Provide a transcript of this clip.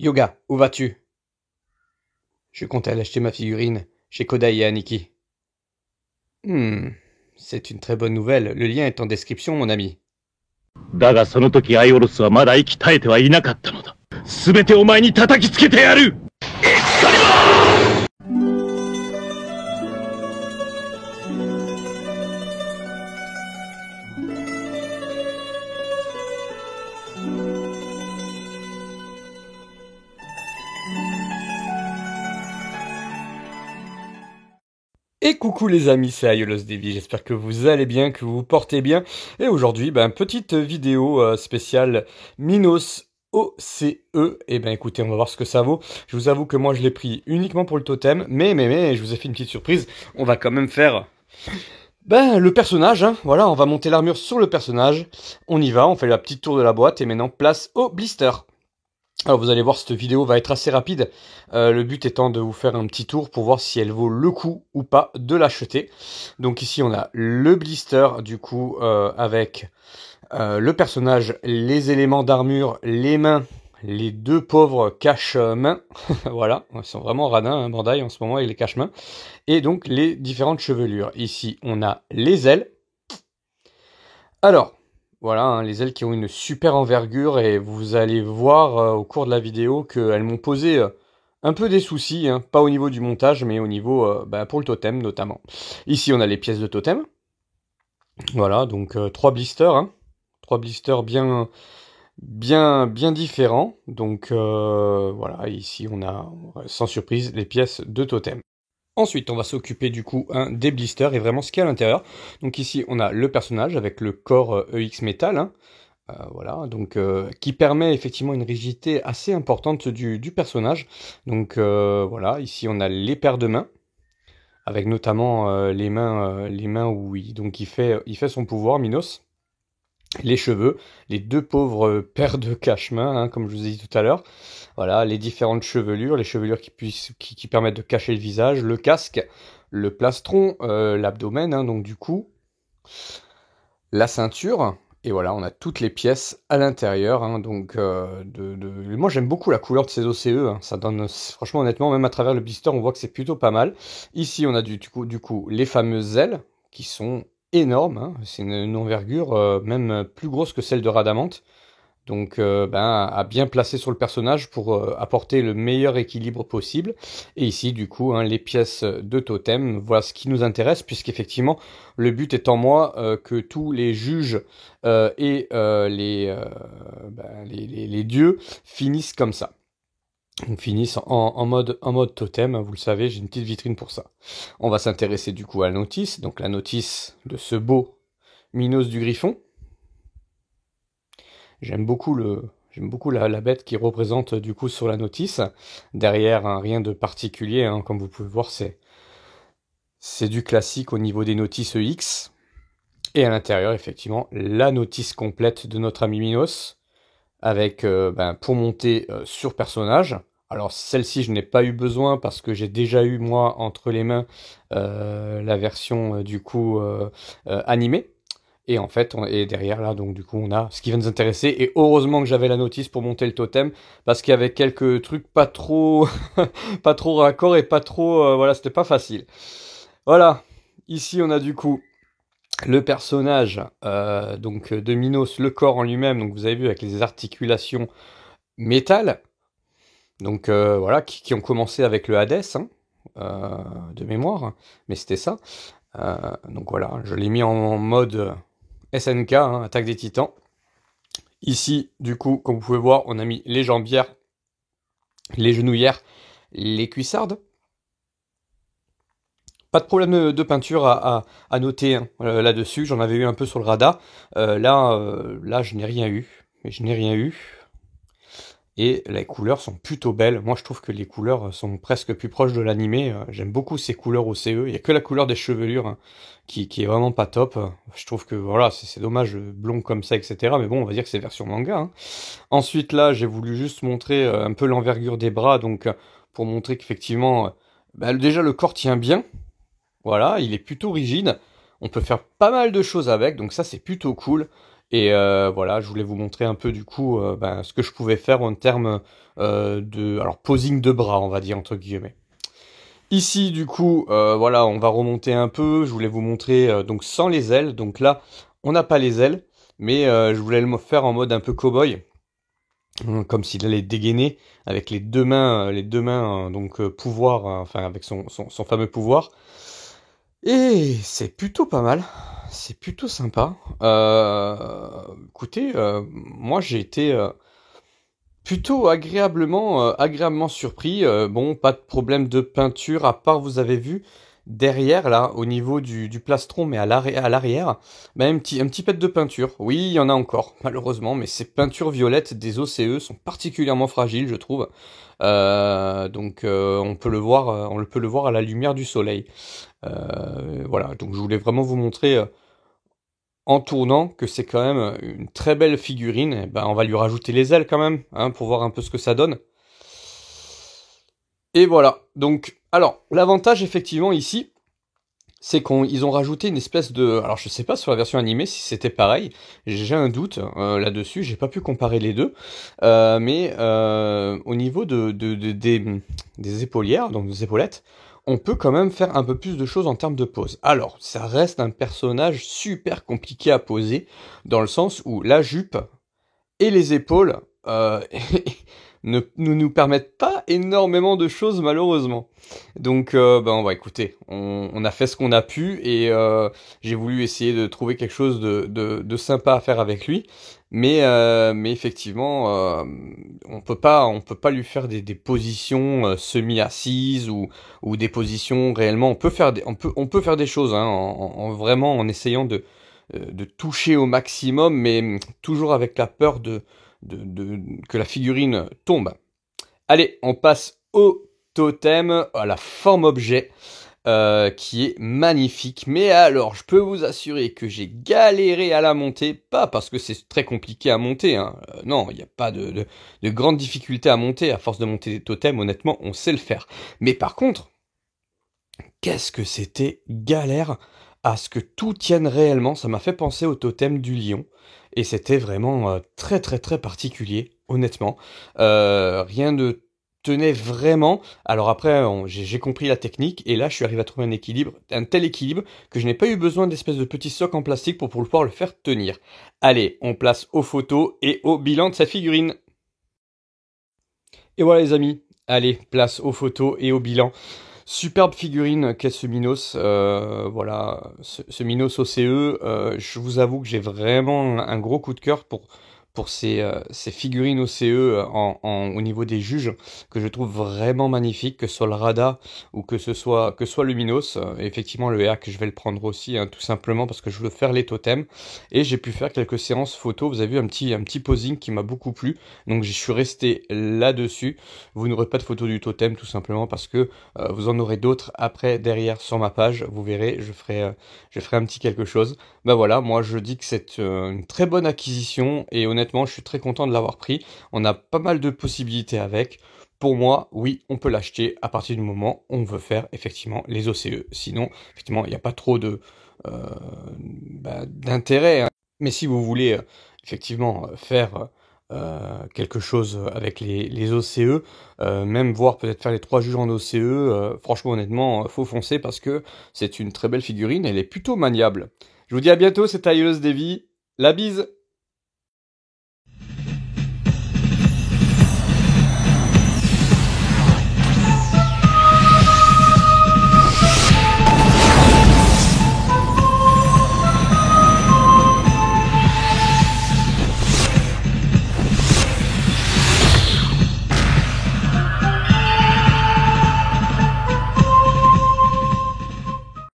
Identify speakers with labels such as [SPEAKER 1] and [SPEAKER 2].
[SPEAKER 1] Yoga, où vas-tu? Je comptais aller acheter ma figurine chez Kodai et Aniki. Hmm, c'est une très bonne nouvelle. Le lien est en description, mon ami.
[SPEAKER 2] だがその時アイオロスはまだ息絶えてはいなかったのだ。すべてお前に叩きつけてやる。
[SPEAKER 1] Et coucou les amis, c'est Aiolos Devi, j'espère que vous allez bien, que vous vous portez bien. Et aujourd'hui, petite vidéo spéciale Minos OCE. Et ben écoutez, on va voir ce que ça vaut. Je vous avoue que moi je l'ai pris uniquement pour le totem, mais, je vous ai fait une petite surprise. On va quand même faire le personnage, hein. Voilà, on va monter l'armure sur le personnage. On y va, on fait la petite tour de la boîte et maintenant place au blister. Alors vous allez voir, cette vidéo va être assez rapide, le but étant de vous faire un petit tour pour voir si elle vaut le coup ou pas de l'acheter. Donc ici on a le blister du coup avec le personnage, les éléments d'armure, les mains, les deux pauvres cache-mains, voilà, ils sont vraiment radins, hein, Bandai en ce moment avec les cache-mains, et donc les différentes chevelures. Ici on a les ailes. Alors, voilà, hein, les ailes qui ont une super envergure et vous allez voir au cours de la vidéo qu'elles m'ont posé un peu des soucis, hein, pas au niveau du montage, mais au niveau pour le totem notamment. Ici, on a les pièces de totem. Voilà, donc trois blisters, hein, trois blisters bien différents. Donc voilà, ici on a sans surprise les pièces de totem. Ensuite, on va s'occuper du coup des blisters et vraiment ce qu'il y a à l'intérieur. Donc ici, on a le personnage avec le corps EX Metal, hein, voilà, donc qui permet effectivement une rigidité assez importante du personnage. Donc voilà, ici on a les paires de mains, avec notamment les mains où il fait son pouvoir, Minos. Les cheveux, les deux pauvres paires de cache-mains, hein, comme je vous ai dit tout à l'heure. Voilà, les différentes chevelures, les chevelures qui permettent de cacher le visage, le casque, le plastron, l'abdomen, hein, donc du coup, la ceinture. Et voilà, on a toutes les pièces à l'intérieur. Hein, donc, moi j'aime beaucoup la couleur de ces OCE. Hein, ça donne, franchement, honnêtement, même à travers le blister, on voit que c'est plutôt pas mal. Ici, on a du coup les fameuses ailes qui sont énorme, hein. C'est une envergure même plus grosse que celle de Radamante. Donc à bien placer sur le personnage pour apporter le meilleur équilibre possible. Et ici du coup hein, les pièces de totem, voilà ce qui nous intéresse puisqu'effectivement le but étant moi que tous les juges et les dieux finissent comme ça. On finit en mode totem, vous le savez, j'ai une petite vitrine pour ça. On va s'intéresser du coup à la notice, donc la notice de ce beau Minos du Griffon. J'aime beaucoup la bête qui représente du coup sur la notice. Derrière, hein, rien de particulier, hein, comme vous pouvez voir, c'est du classique au niveau des notices X. Et à l'intérieur, effectivement, la notice complète de notre ami Minos, avec pour monter sur personnage. Alors celle-ci, je n'ai pas eu besoin parce que j'ai déjà eu, moi, entre les mains, la version, du coup, animée. Et en fait, et derrière, là, donc du coup, on a ce qui va nous intéresser. Et heureusement que j'avais la notice pour monter le totem, parce qu'il y avait quelques trucs pas trop, pas trop raccord et pas trop, voilà, c'était pas facile. Voilà. Ici, on a du coup le personnage donc de Minos, le corps en lui-même. Donc vous avez vu avec les articulations métal. Donc voilà, qui ont commencé avec le Hades, hein, de mémoire, mais c'était ça. Donc voilà, je l'ai mis en mode SNK, hein, attaque des titans. Ici, du coup, comme vous pouvez voir, on a mis les jambières, les genouillères, les cuissardes. Pas de problème de peinture à noter hein, là-dessus, j'en avais eu un peu sur le radar. Là, je n'ai rien eu. Mais je n'ai rien eu. Et les couleurs sont plutôt belles. Moi, je trouve que les couleurs sont presque plus proches de l'animé. J'aime beaucoup ces couleurs OCE. Il n'y a que la couleur des chevelures hein, qui est vraiment pas top. Je trouve que voilà, c'est dommage, blond comme ça, etc. Mais bon, on va dire que c'est version manga. Hein. Ensuite, là, j'ai voulu juste montrer un peu l'envergure des bras. Donc, pour montrer qu'effectivement, déjà, le corps tient bien. Voilà, il est plutôt rigide. On peut faire pas mal de choses avec. Donc ça, c'est plutôt cool. Et voilà, je voulais vous montrer un peu du coup ce que je pouvais faire en termes alors posing de bras, on va dire entre guillemets. Ici, du coup, voilà, on va remonter un peu. Je voulais vous montrer donc sans les ailes. Donc là, on n'a pas les ailes, mais je voulais le faire en mode un peu cow-boy, comme s'il allait dégainer avec les deux mains, donc pouvoir, enfin avec son fameux pouvoir. Et c'est plutôt pas mal. C'est plutôt sympa. Écoutez, moi j'ai été plutôt agréablement surpris. Bon, pas de problème de peinture, à part vous avez vu derrière là, au niveau du plastron, mais à l'arrière, un petit pet de peinture. Oui, il y en a encore, malheureusement, mais ces peintures violettes des OCE sont particulièrement fragiles, je trouve. Donc on peut le voir, on peut le voir à la lumière du soleil. Voilà, donc je voulais vraiment vous montrer en tournant que c'est quand même une très belle figurine. Et ben, on va lui rajouter les ailes quand même, hein, pour voir un peu ce que ça donne. Et voilà. Donc, alors, l'avantage effectivement ici, c'est qu'ils ont rajouté une espèce de... Alors, je sais pas sur la version animée si c'était pareil. J'ai un doute là-dessus. J'ai pas pu comparer les deux. Mais au niveau des épaulières, donc des épaulettes, on peut quand même faire un peu plus de choses en termes de pose. Alors, ça reste un personnage super compliqué à poser, dans le sens où la jupe et les épaules ne nous permettent pas énormément de choses malheureusement. Donc on va écouter, on a fait ce qu'on a pu et j'ai voulu essayer de trouver quelque chose de sympa à faire avec lui. Mais effectivement, on peut pas lui faire des positions semi-assises ou des positions réellement. On peut faire des choses hein, vraiment en essayant de toucher au maximum, mais toujours avec la peur que la figurine tombe. Allez, on passe au totem, à la forme objet, qui est magnifique. Mais alors, je peux vous assurer que j'ai galéré à la monter, pas parce que c'est très compliqué à monter, hein. Non, il n'y a pas de grande difficulté à monter. À force de monter des totems, honnêtement, on sait le faire. Mais par contre, qu'est-ce que c'était galère à ce que tout tienne réellement. Ça m'a fait penser au totem du lion. Et c'était vraiment très très très particulier, honnêtement. Rien ne tenait vraiment. Alors après, j'ai compris la technique. Et là, je suis arrivé à trouver un équilibre, un tel équilibre que je n'ai pas eu besoin d'espèces de petits socs en plastique pour pouvoir le faire tenir. Allez, on place aux photos et au bilan de cette figurine. Et voilà les amis. Allez, place aux photos et au bilan. Superbe figurine qu'est ce Minos, voilà, ce Minos OCE, je vous avoue que j'ai vraiment un gros coup de cœur pour ces figurines OCE au niveau des juges, que je trouve vraiment magnifiques, que ce soit le Rada ou que soit le Minos. Et effectivement, le Hack, je vais le prendre aussi, hein, tout simplement parce que je veux faire les totems. Et j'ai pu faire quelques séances photos, vous avez vu un petit posing qui m'a beaucoup plu, donc je suis resté là-dessus. Vous n'aurez pas de photo du totem, tout simplement parce que vous en aurez d'autres après derrière sur ma page. Vous verrez, je ferai un petit quelque chose. Bah voilà, moi je dis que c'est une très bonne acquisition et honnêtement je suis très content de l'avoir pris. On a pas mal de possibilités avec. Pour moi, oui, on peut l'acheter à partir du moment où on veut faire effectivement les OCE. Sinon, effectivement, il n'y a pas trop d'intérêt, hein. Mais si vous voulez effectivement faire quelque chose avec les OCE, même voir peut-être faire les 3 juges en OCE, franchement honnêtement, faut foncer parce que c'est une très belle figurine, elle est plutôt maniable. Je vous dis à bientôt, c'est Tailleuse Davy, la bise!